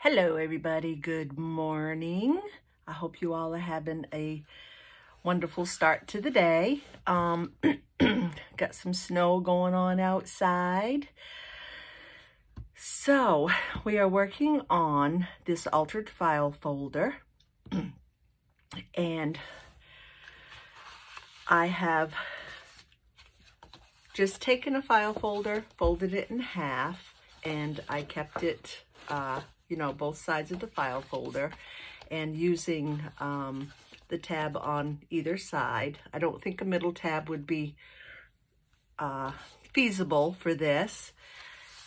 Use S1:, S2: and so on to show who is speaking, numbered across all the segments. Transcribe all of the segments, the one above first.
S1: Hello everybody, good morning. I hope you all are having a wonderful start to the day. Got some snow going on outside. So we are working on this altered file folder and I have just taken a file folder, folded it in half, and I kept it both sides of the file folder, and using the tab on either side. I don't think a middle tab would be feasible for this.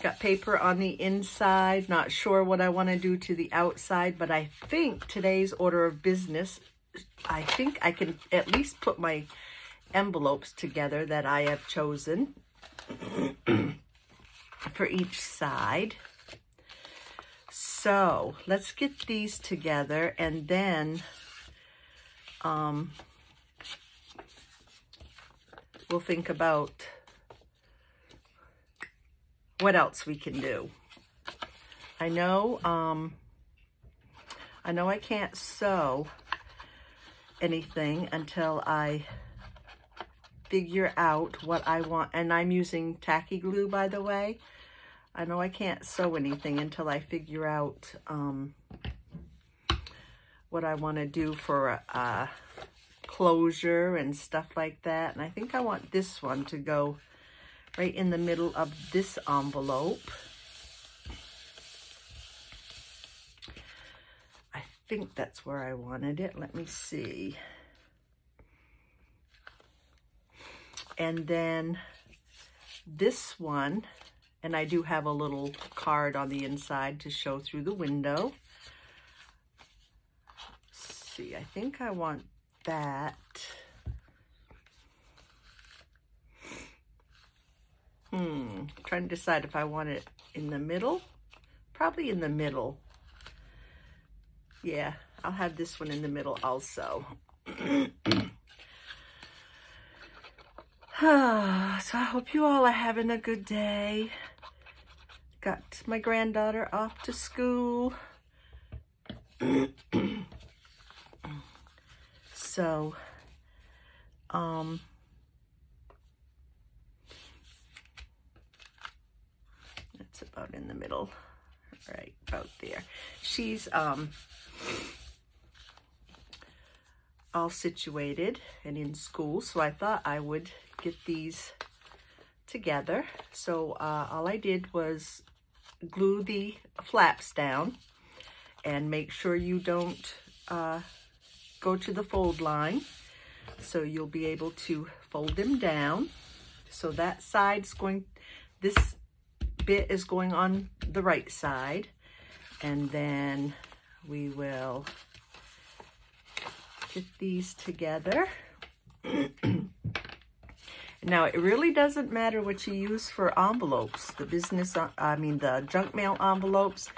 S1: Got paper on the inside, not sure what I want to do to the outside, but I think today's order of business, I think I can at least put my envelopes together that I have chosen for each side. So let's get these together, and then we'll think about what else we can do. I know I can't sew anything until I figure out what I want, and I'm using tacky glue, by the way. I know I can't sew anything until I figure out what I want to do for closure and stuff like that. And I think I want this one to go right in the middle of this envelope. I think that's where I wanted it. Let me see. And then this one, and I do have a little card on the inside to show through the window. Let's see, I think I want that. Trying to decide if I want it in the middle. Probably in the middle. Yeah, I'll have this one in the middle also. So I hope you all are having a good day. Got my granddaughter off to school. So, that's about in the middle, right about there. She's all situated and in school, so I thought I would get these together. So all I did was glue the flaps down, and make sure you don't go to the fold line, so you'll be able to fold them down. So that side's going, this bit is going on the right side, and then we will get these together. Now, it really doesn't matter what you use for envelopes. The the junk mail envelopes,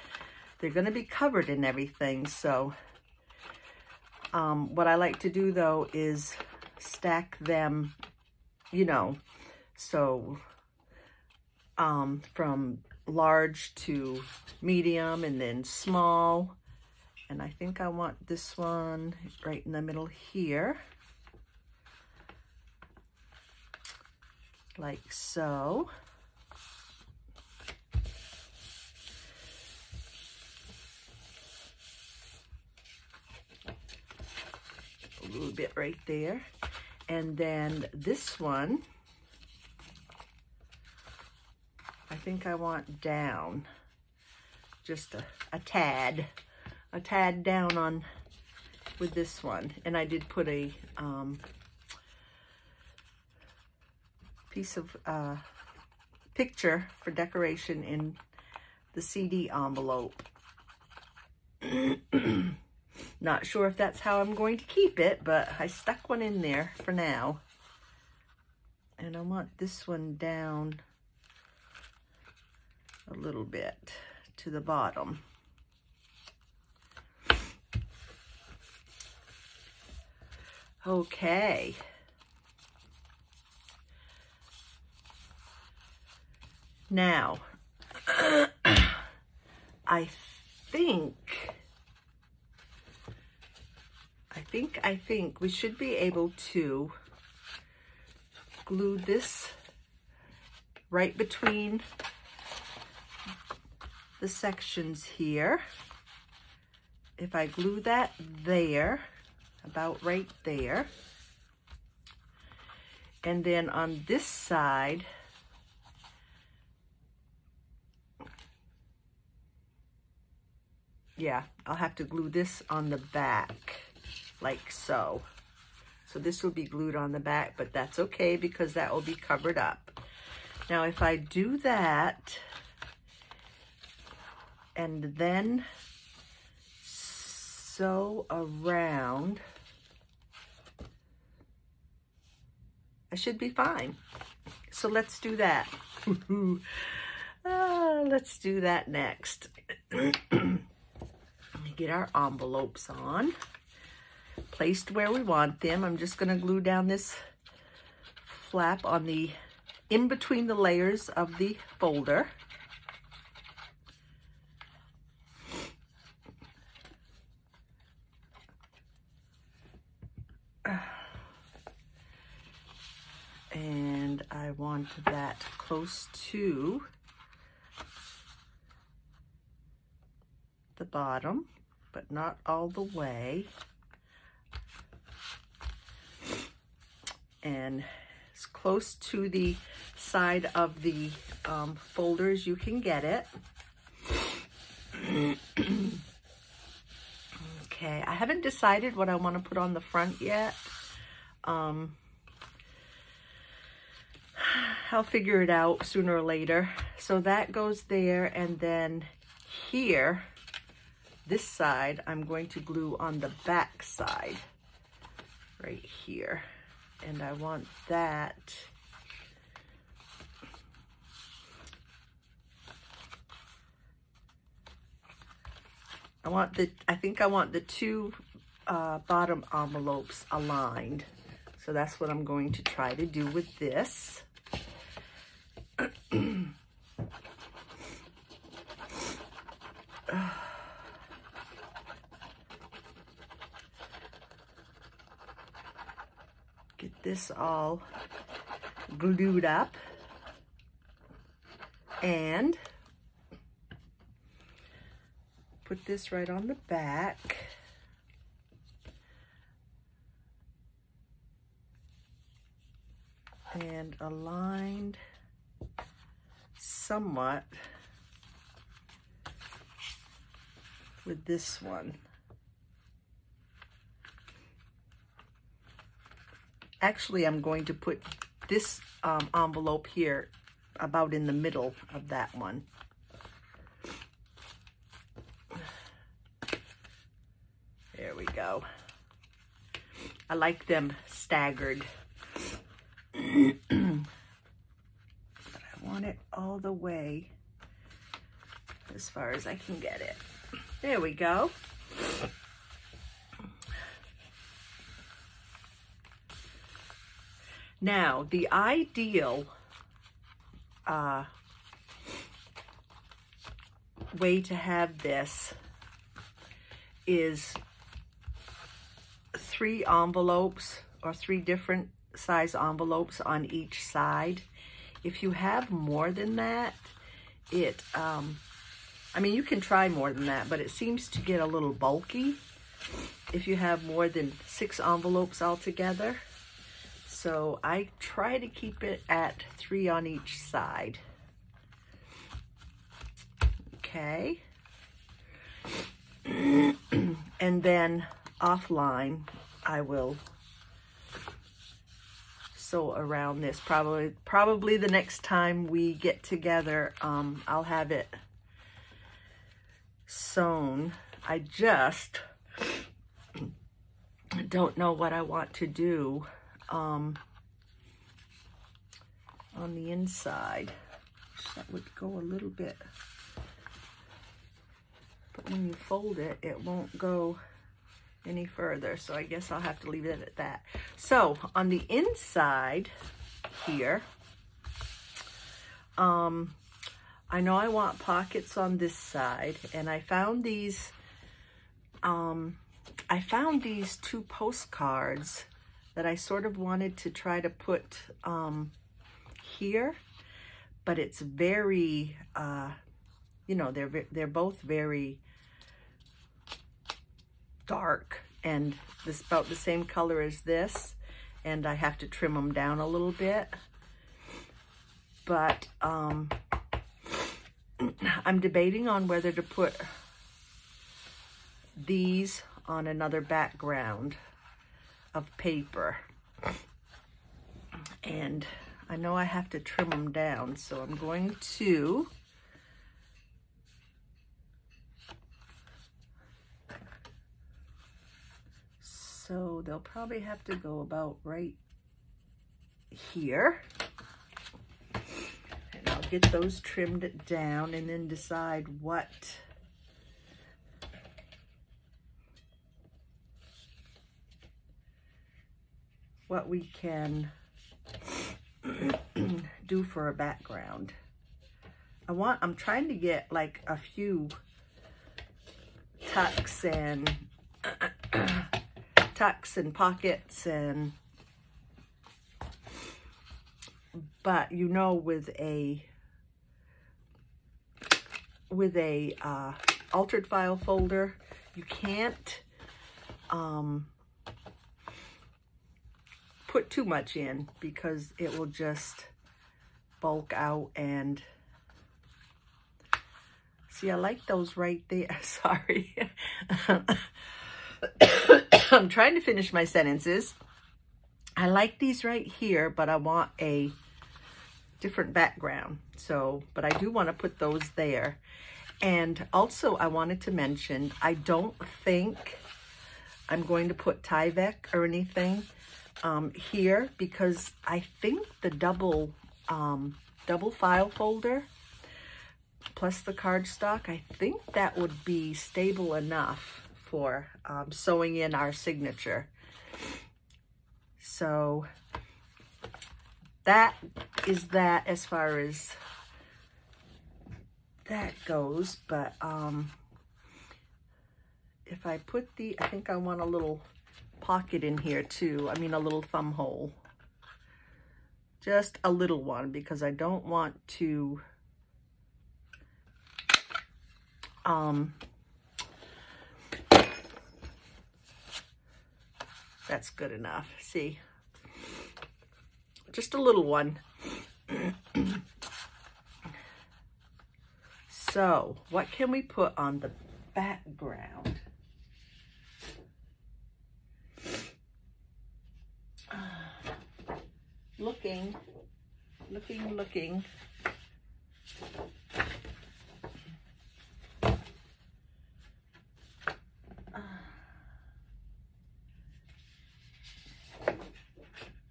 S1: they're going to be covered in everything. So what I like to do, though, is stack them, so from large to medium and then small. And I think I want this one right in the middle here. Like so. A little bit right there. And then this one, I think I want down, just a tad down on with this one. And I did put a piece of picture for decoration in the CD envelope. Not sure if that's how I'm going to keep it, but I stuck one in there for now. And I want this one down a little bit to the bottom. Okay. Now, I think we should be able to glue this right between the sections here. If I glue that there, about right there, and then on this side, yeah, I'll have to glue this on the back, like so. So this will be glued on the back, but that's okay because that will be covered up. Now, if I do that, and then sew around, I should be fine. So let's do that. Let's do that next. Let me get our envelopes on, placed where we want them. I'm just going to glue down this flap on the in between the layers of the folder. And I want that close to the bottom, but not all the way. And as close to the side of the folder as you can get it. Okay, I haven't decided what I want to put on the front yet. I'll figure it out sooner or later. So that goes there, and then here, this side, I'm going to glue on the back side, right here. And I want that I think I want the two bottom envelopes aligned. So that's what I'm going to try to do with this. Get this all glued up, and put this right on the back. And aligned somewhat with this one. Actually, I'm going to put this envelope here about in the middle of that one. There we go. I like them staggered. But I want it all the way as far as I can get it. There we go. Now, the ideal way to have this is 3 envelopes or 3 different size envelopes on each side. If you have more than that, I mean, you can try more than that, but it seems to get a little bulky if you have more than 6 envelopes altogether. So I try to keep it at 3 on each side. Okay. And then offline, I will sew around this. Probably the next time we get together, I'll have it sewn. I just don't know what I want to do on the inside. That would go a little bit, but when you fold it, it won't go any further, so I guess I'll have to leave it at that. So on the inside here, I know I want pockets on this side, and I found these, two postcards that I sort of wanted to try to put here, but it's very, you know, they're both very dark, and this about the same color as this, and I have to trim them down a little bit. But I'm debating on whether to put these on another background of paper. And I know I have to trim them down, so I'm going to so they'll probably have to go about right here. And I'll get those trimmed down and then decide what we can do for a background. I'm trying to get like a few tucks and pockets, and but you know, with a altered file folder, you can't put too much in because it will just bulk out. And see, I like those right there. Sorry. I'm trying to finish my sentences. I like these right here, but I want a different background. So, but I do want to put those there. And also I wanted to mention, I don't think I'm going to put Tyvek or anything here, because I think the double file folder plus the cardstock, I think that would be stable enough for sewing in our signature. So that is that as far as that goes. But if I put I think I want a little pocket in here too. I mean, a little thumb hole. Just a little one, because I don't want to that's good enough. See, just a little one. So what can we put on the background? Looking.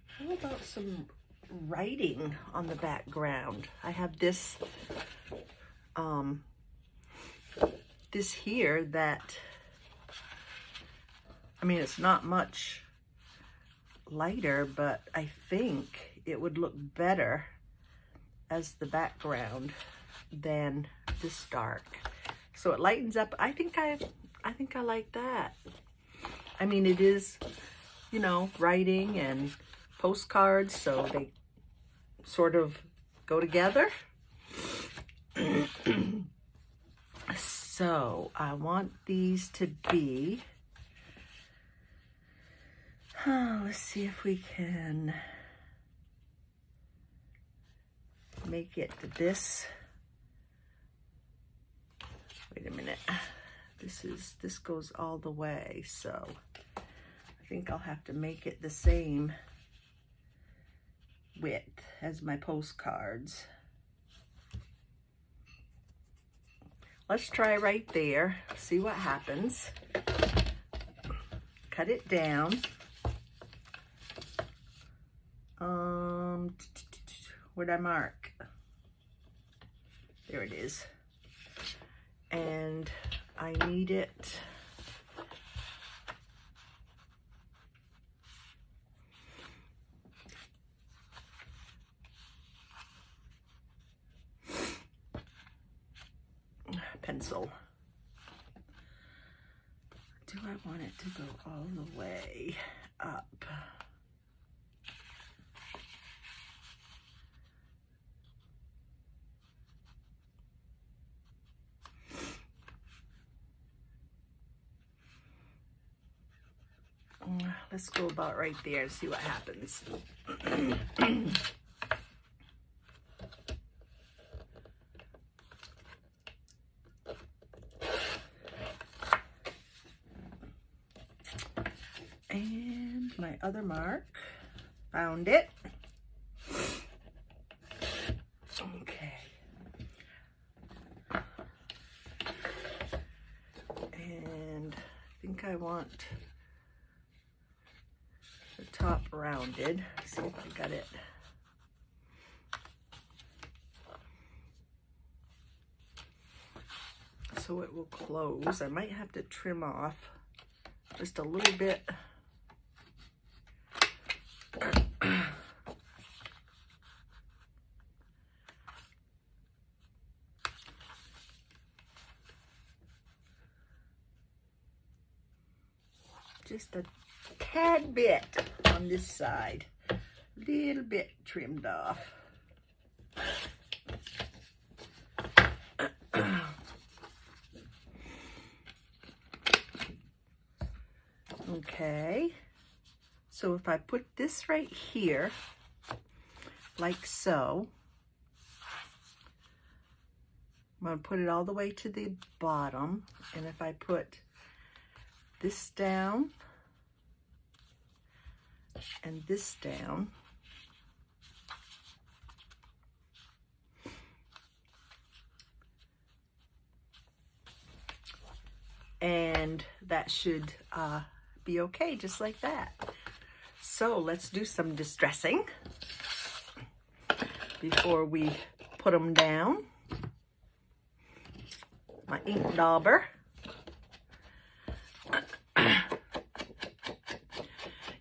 S1: How about some writing on the background? I have this, this here that, I mean, it's not much lighter, but I think it would look better as the background than this dark. So it lightens up. I think I like that. I mean, it is, you know, writing and postcards, so they sort of go together. So I want these to be, let's see if we can make it this. Wait a minute. This goes all the way, so I think I'll have to make it the same width as my postcards. Let's try right there, see what happens. Cut it down. Where'd I mark? There it is. And I need it do I want it to go all the way up? Let's go about right there and see what happens. And my other mark, found it. Okay. And I think I want the top rounded. Let's see if I got it. So it will close. I might have to trim off just a little bit. Just a tad bit on this side, a little bit trimmed off. Okay, so if I put this right here, like so, I'm going to put it all the way to the bottom, and if I put this down and this down, and that should be okay, just like that. So let's do some distressing before we put them down. My ink dauber.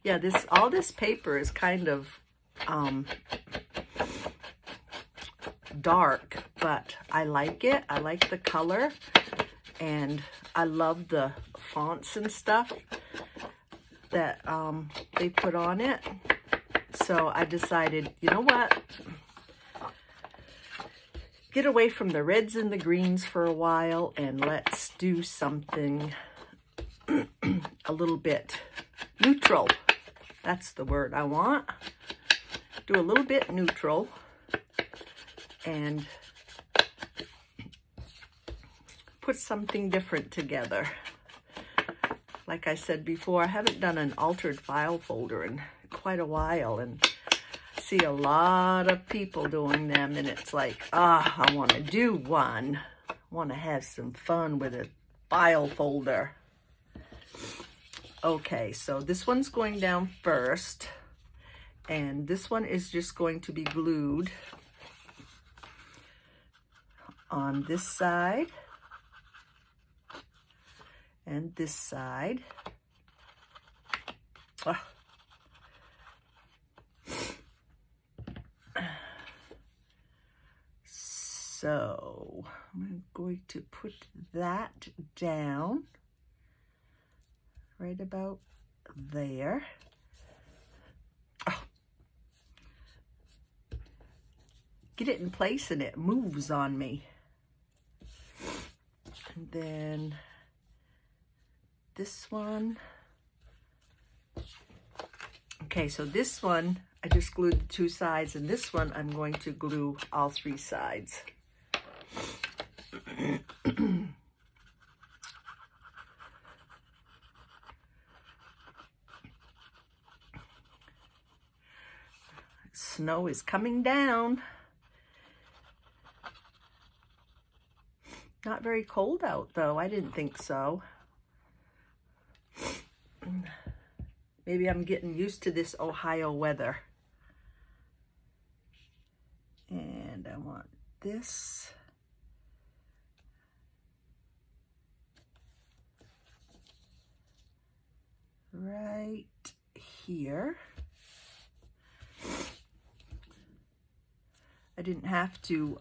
S1: Yeah, all this paper is kind of dark, but I like it. I like the color, and I love the fonts and stuff that they put on it. So I decided, you know what? Get away from the reds and the greens for a while, and let's do something a little bit neutral. That's the word I want. Do a little bit neutral and put something different together. Like I said before, I haven't done an altered file folder in quite a while, and I see a lot of people doing them, and it's like, I want to do one. I want to have some fun with a file folder. Okay, so this one's going down first, and this one is just going to be glued on this side and this side. So I'm going to put that down right about there. Get it in place and it moves on me. And then this one. Okay, so this one, I just glued the two sides, and this one I'm going to glue all three sides. Snow is coming down. Not very cold out though. I didn't think so. Maybe I'm getting used to this Ohio weather. And I want this. Right here. I didn't have to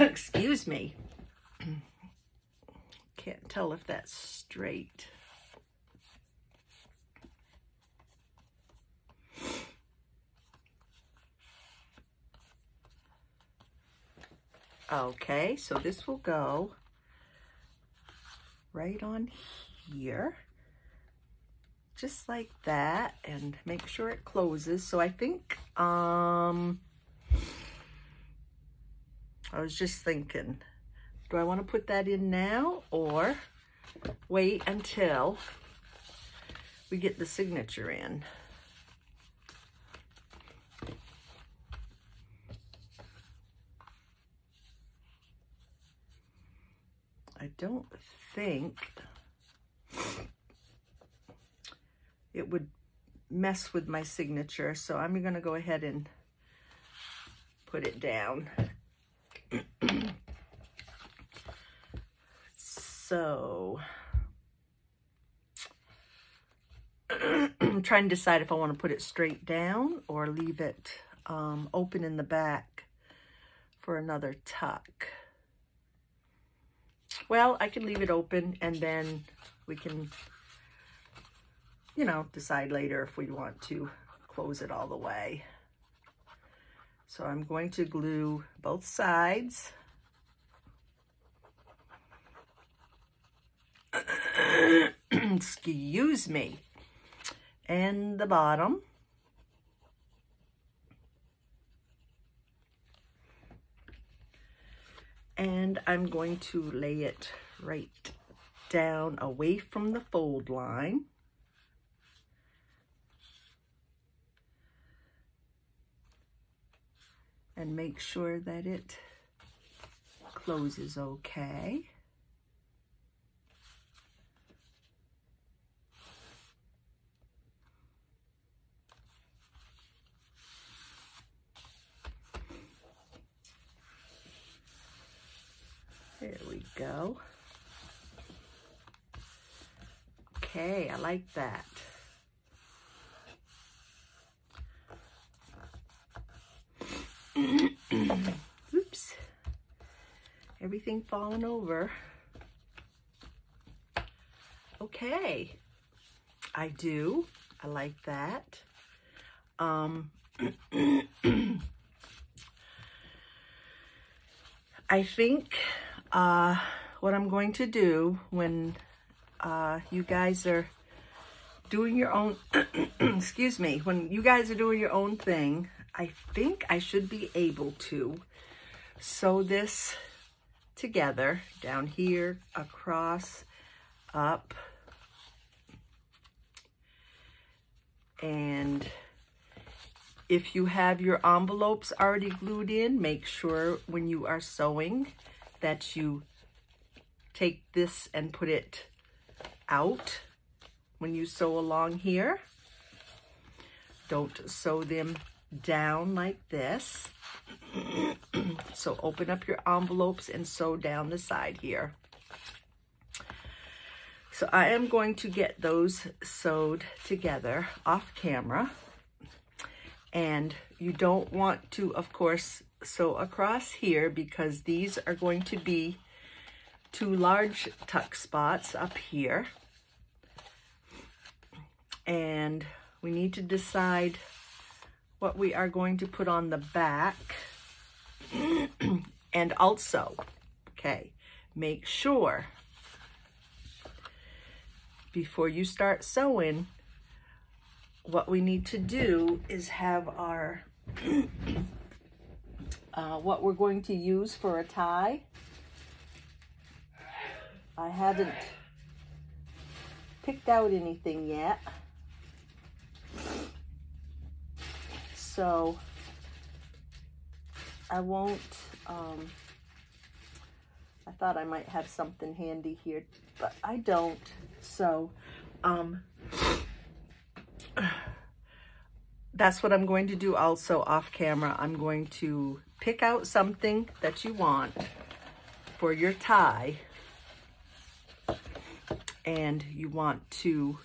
S1: excuse me. Can't tell if that's straight. Okay, so this will go right on here, just like that, and make sure it closes. So I think, I was just thinking, do I want to put that in now or wait until we get the signature in? I don't think it would mess with my signature, so I'm going to go ahead and put it down. So I'm trying to decide if I want to put it straight down or leave it open in the back for another tuck. Well, I can leave it open and then we can, you know, decide later if we want to close it all the way. So I'm going to glue both sides. Excuse me. And the bottom. And I'm going to lay it right down away from the fold line. And make sure that it closes okay. There we go. Okay, I like that. Oops. Everything falling over. Okay. I do. I like that. I think what I'm going to do when you guys are doing your own, excuse me, when you guys are doing your own thing, I think I should be able to sew this together down here, across, up, and if you have your envelopes already glued in, make sure when you are sewing that you take this and put it out when you sew along here. Don't sew them down like this. So open up your envelopes and sew down the side here. So I am going to get those sewed together off camera. And you don't want to, of course, sew across here because these are going to be 2 large tuck spots up here. And we need to decide what we are going to put on the back. And also, okay, make sure before you start sewing, what we need to do is have our, what we're going to use for a tie. I haven't picked out anything yet. So I won't, I thought I might have something handy here, but I don't. So, that's what I'm going to do also off camera. I'm going to pick out something that you want for your tie. And you want to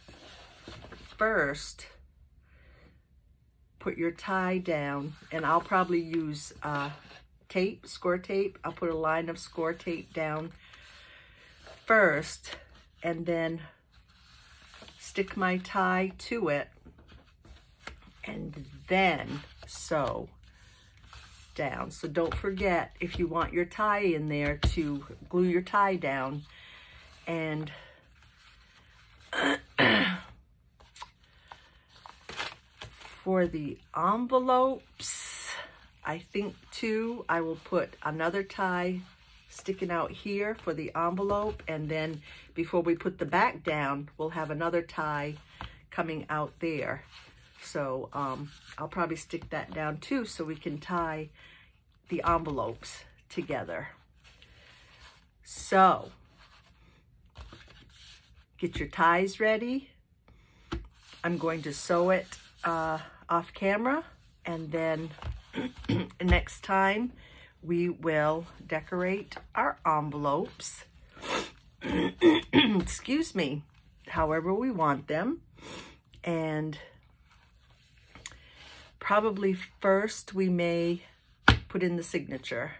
S1: first put your tie down, and I'll probably use tape, score tape. I'll put a line of score tape down first and then stick my tie to it and then sew down. So don't forget, if you want your tie in there, to glue your tie down. And for the envelopes, I think too, I will put another tie sticking out here for the envelope, and then before we put the back down, we'll have another tie coming out there. So I'll probably stick that down too, so we can tie the envelopes together. So get your ties ready. I'm going to sew it off camera, and then next time we will decorate our envelopes, excuse me, however we want them. And probably first we may put in the signature.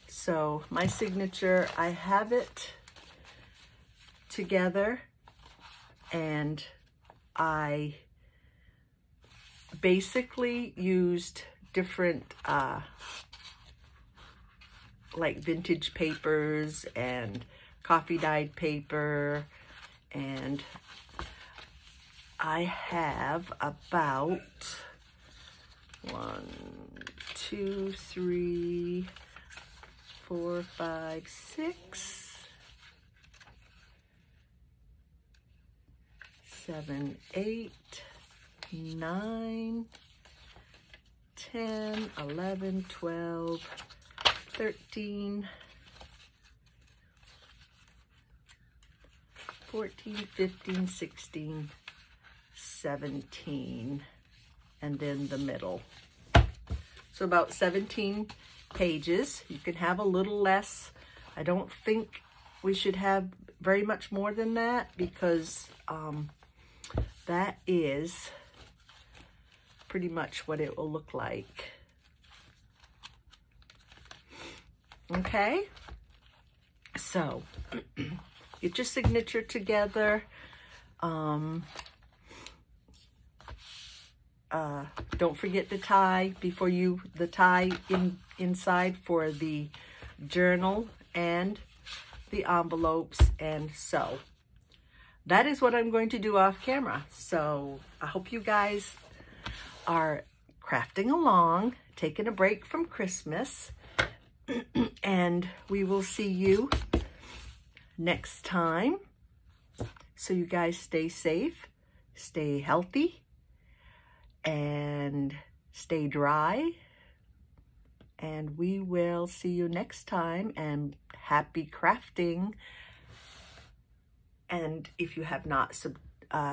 S1: So my signature, I have it together, and I basically used different like vintage papers and coffee dyed paper, and I have about 1, 2, 3, 4, 5, 6, 7, 8, 9, 10, 11, 12, 13, 14, 15, 16, 17, and then the middle. So about 17 pages. You can have a little less. I don't think we should have very much more than that, because that is pretty much what it will look like. Okay, so get your signature together. Don't forget the tie before the tie inside for the journal and the envelopes, and sew. That is what I'm going to do off camera. So I hope you guys are crafting along, taking a break from Christmas, and we will see you next time. So you guys stay safe, stay healthy, and stay dry. And we will see you next time, and happy crafting. And if you have not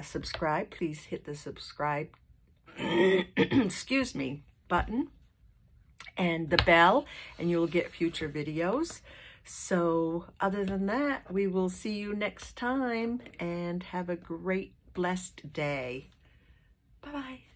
S1: subscribed, please hit the subscribe excuse me, button and the bell, and you'll get future videos. So other than that, we will see you next time, and have a great, blessed day. Bye-bye.